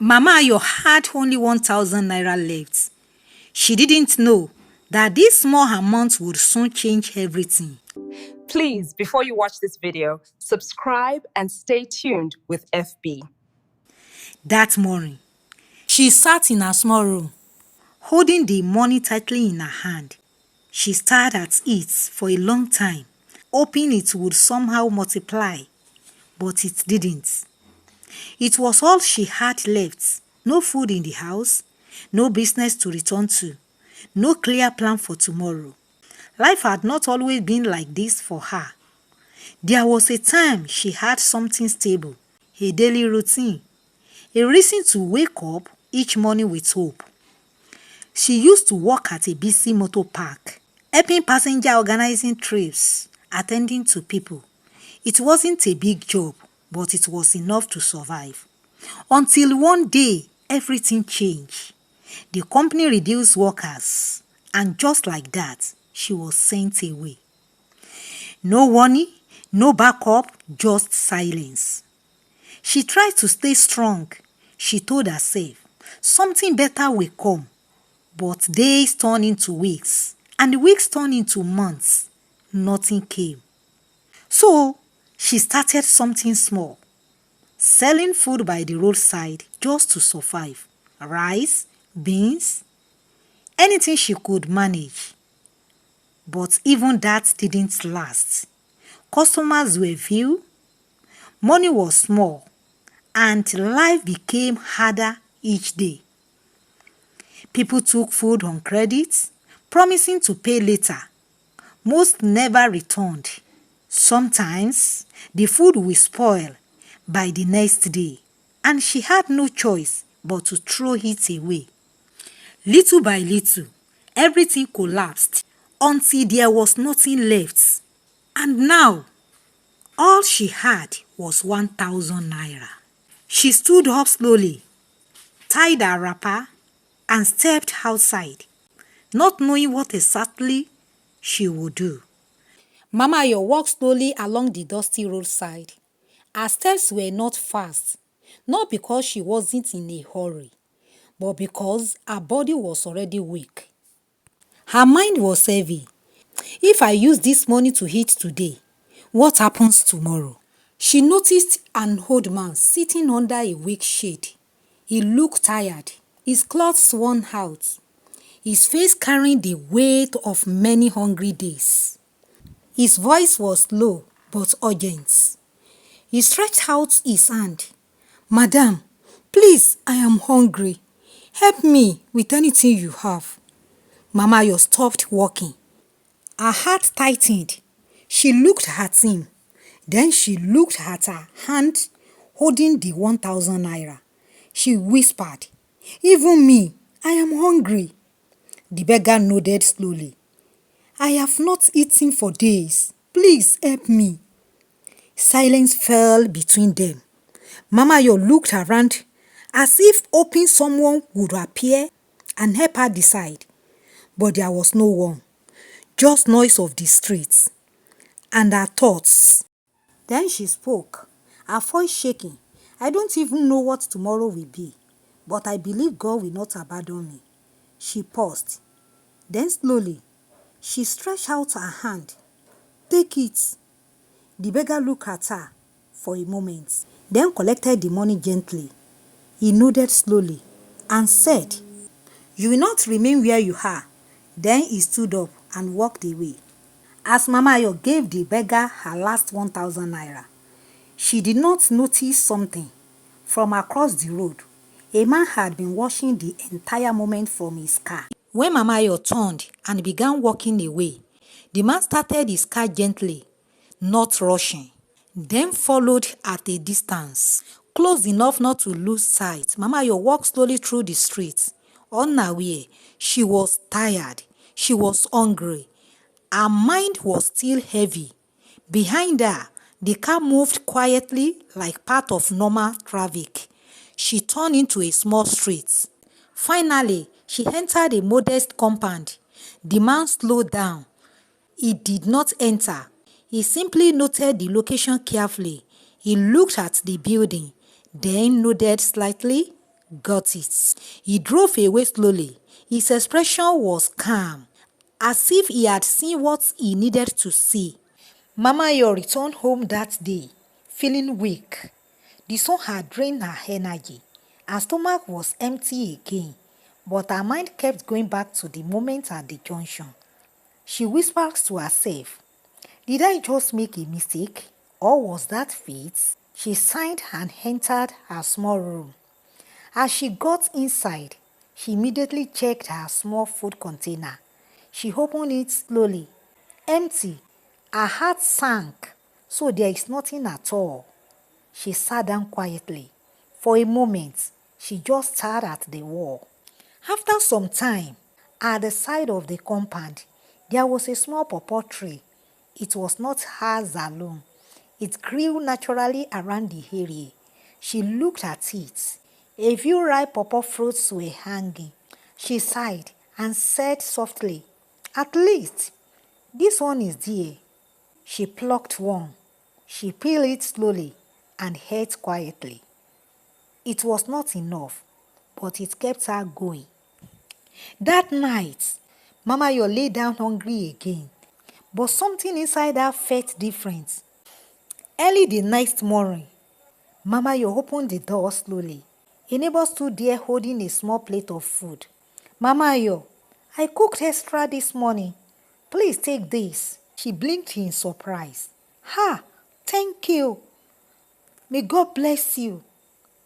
Mama Ayo had only 1,000 naira left. She didn't know that this small amount would soon change everything. Please, before you watch this video, subscribe and stay tuned with FB. That morning, she sat in her small room, holding the money tightly in her hand. She stared at it for a long time, hoping it would somehow multiply, but it didn't. It was all she had left. No food in the house, no business to return to, no clear plan for tomorrow. Life had not always been like this for her. There was a time she had something stable, a daily routine, a reason to wake up each morning with hope. She used to work at a busy motor park, helping passengers organizing trips, attending to people. It wasn't a big job, but it was enough to survive. Until one day, everything changed. The company reduced workers, and just like that, she was sent away. No warning, no backup, just silence. She tried to stay strong. She told herself, something better will come. But days turned into weeks, and weeks turned into months. Nothing came. So, she started something small, selling food by the roadside just to survive. Rice, beans, anything she could manage. But even that didn't last. Customers were few, money was small, and life became harder each day. People took food on credit, promising to pay later. Most never returned. Sometimes the food will spoil by the next day, and she had no choice but to throw it away. Little by little, everything collapsed until there was nothing left. And now, all she had was 1,000 naira. She stood up slowly, tied her wrapper, and stepped outside, not knowing what exactly she would do. Mama Ayo walked slowly along the dusty roadside. Her steps were not fast, not because she wasn't in a hurry, but because her body was already weak. Her mind was heavy. If I use this money to eat today, what happens tomorrow? She noticed an old man sitting under a weak shade. He looked tired, his clothes worn out, his face carrying the weight of many hungry days. His voice was low but urgent. He stretched out his hand. Madam, please, I am hungry. Help me with anything you have. Mama Ayo stopped walking. Her heart tightened. She looked at him. Then she looked at her hand holding the 1,000 naira. She whispered, even me, I am hungry. The beggar nodded slowly. I have not eaten for days. Please help me. Silence fell between them. Mama Ayo looked around as if hoping someone would appear and help her decide. But there was no one. Just noise of the streets and her thoughts. Then she spoke, her voice shaking. I don't even know what tomorrow will be, but I believe God will not abandon me. She paused. Then slowly, she stretched out her hand. Take it. The beggar looked at her for a moment, then collected the money gently. He nodded slowly and said, you will not remain where you are. Then he stood up and walked away. As Mama Ayo gave the beggar her last 1,000 naira, she did not notice something. From across the road, a man had been watching the entire moment from his car. When Mama Ayo turned and began walking away, the man started his car gently, not rushing, then followed at a distance, close enough not to lose sight. Mama Ayo walked slowly through the streets. Unaware, she was tired, she was hungry. Her mind was still heavy. Behind her, the car moved quietly like part of normal traffic. She turned into a small street. Finally, she entered a modest compound. The man slowed down. He did not enter. He simply noted the location carefully. He looked at the building, then nodded slightly. got it. He drove away slowly. His expression was calm, as if he had seen what he needed to see. Mama Ayo returned home that day, feeling weak. The sun had drained her energy. Her stomach was empty again, but her mind kept going back to the moment at the junction. She whispered to herself, "Did I just make a mistake? Or was that fate?" She sighed and entered her small room. As she got inside, she immediately checked her small food container. She opened it slowly. Empty. Her heart sank. So there is nothing at all. She sat down quietly. For a moment, she just stared at the wall. After some time, at the side of the compound, there was a small pawpaw tree. It was not hers alone. It grew naturally around the area. She looked at it. A few ripe pawpaw fruits were hanging. She sighed and said softly, "At least, this one is there." She plucked one. She peeled it slowly and ate quietly. It was not enough, but it kept her going. That night, Mama Ayo lay down hungry again, but something inside her felt different. Early the next morning, Mama Ayo opened the door slowly. A neighbor stood there holding a small plate of food. "Mama Ayo, I cooked extra this morning. Please take this." She blinked in surprise. "Ha! Thank you. May God bless you."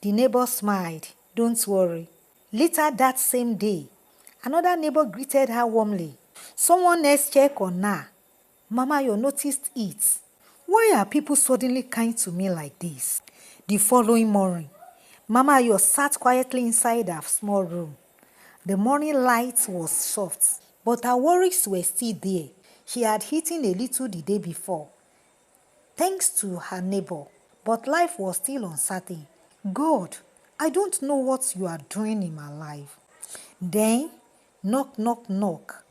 The neighbor smiled. "Don't worry." Later that same day, another neighbor greeted her warmly. Someone else checked on her. Mama Ayo noticed it. Why are people suddenly kind to me like this? The following morning, Mama Ayo sat quietly inside her small room. The morning light was soft, but her worries were still there. She had eaten a little the day before, thanks to her neighbor, but life was still uncertain. "God, I don't know what you are doing in my life." Then, knock, knock, knock.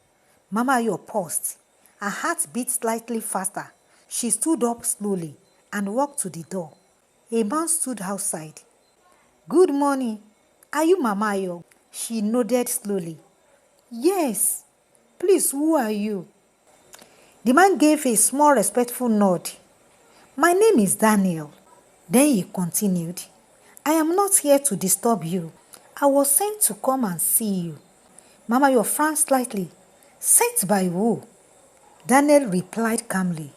Mama Ayo paused. Her heart beat slightly faster. She stood up slowly and walked to the door. A man stood outside. "Good morning. Are you Mama Ayo?" She nodded slowly. "Yes. Please, who are you?" The man gave a small respectful nod. "My name is Daniel." Then he continued, "I am not here to disturb you. I was sent to come and see you." Mama Ayo frowned slightly. "Sent by who?" Daniel replied calmly,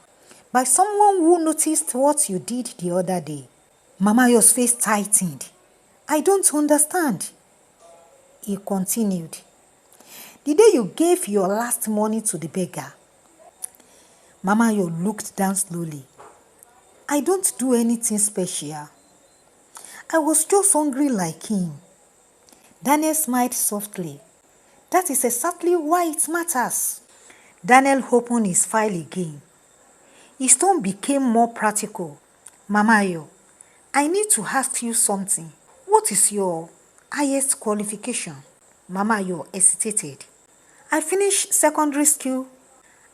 "By someone who noticed what you did the other day." Mama Ayo's face tightened. "I don't understand." He continued, "The day you gave your last money to the beggar." Mama Ayo looked down slowly. "I don't do anything special. I was just hungry like him." Daniel smiled softly. "That is exactly why it matters." Daniel opened his file again. His tone became more practical. "Mama Ayo, I need to ask you something. What is your highest qualification?" Mama Ayo hesitated. "I finished secondary school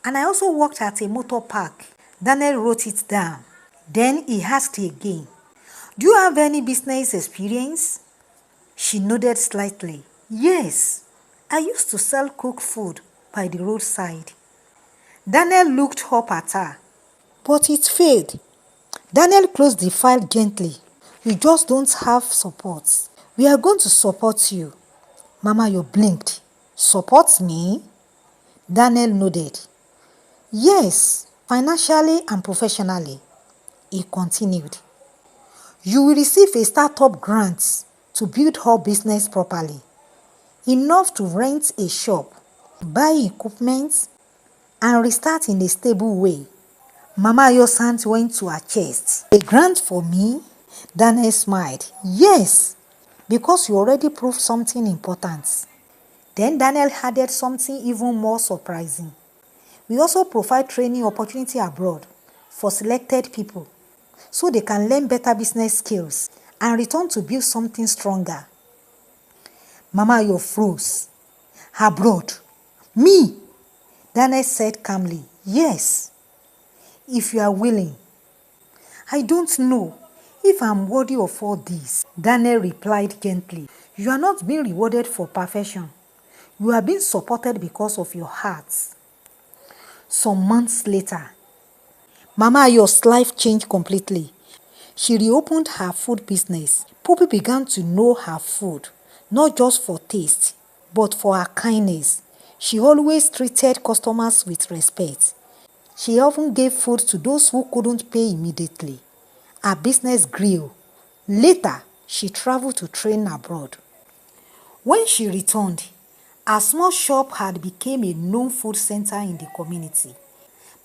and I also worked at a motor park." Daniel wrote it down. Then he asked again, "Do you have any business experience?" She nodded slightly. "Yes, I used to sell cooked food by the roadside." Daniel looked up at her. "But it failed." Daniel closed the file gently. "You just don't have support. We are going to support you." Mama Ayo blinked. "Support me?" Daniel nodded. "Yes, financially and professionally." He continued. "You will receive a startup grant to build her business properly. Enough to rent a shop, buy equipment, and restart in a stable way." Mama Ayo's hand went to her chest. "A grant for me?" Daniel smiled. "Yes, because you already proved something important." Then Daniel added something even more surprising. "We also provide training opportunity abroad for selected people so they can learn better business skills and return to build something stronger." Mama Ayo froze. "Abroad? Me?" Daniel said calmly, "Yes, if you are willing. I don't know if I'm worthy of all this." Daniel replied gently, "You are not being rewarded for perfection. You are being supported because of your heart." Some months later, Mama Ayo's life changed completely. She reopened her food business. People began to know her food, not just for taste, but for her kindness. She always treated customers with respect. She often gave food to those who couldn't pay immediately. Her business grew. Later, she traveled to train abroad. When she returned, her small shop had become a known food center in the community.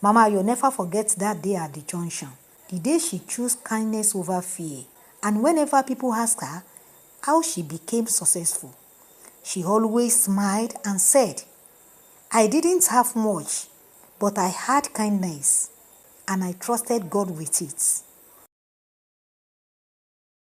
Mama, you'll never forget that day at the junction, the day she chose kindness over fear. And whenever people asked her how she became successful, she always smiled and said, "I didn't have much, but I had kindness, and I trusted God with it."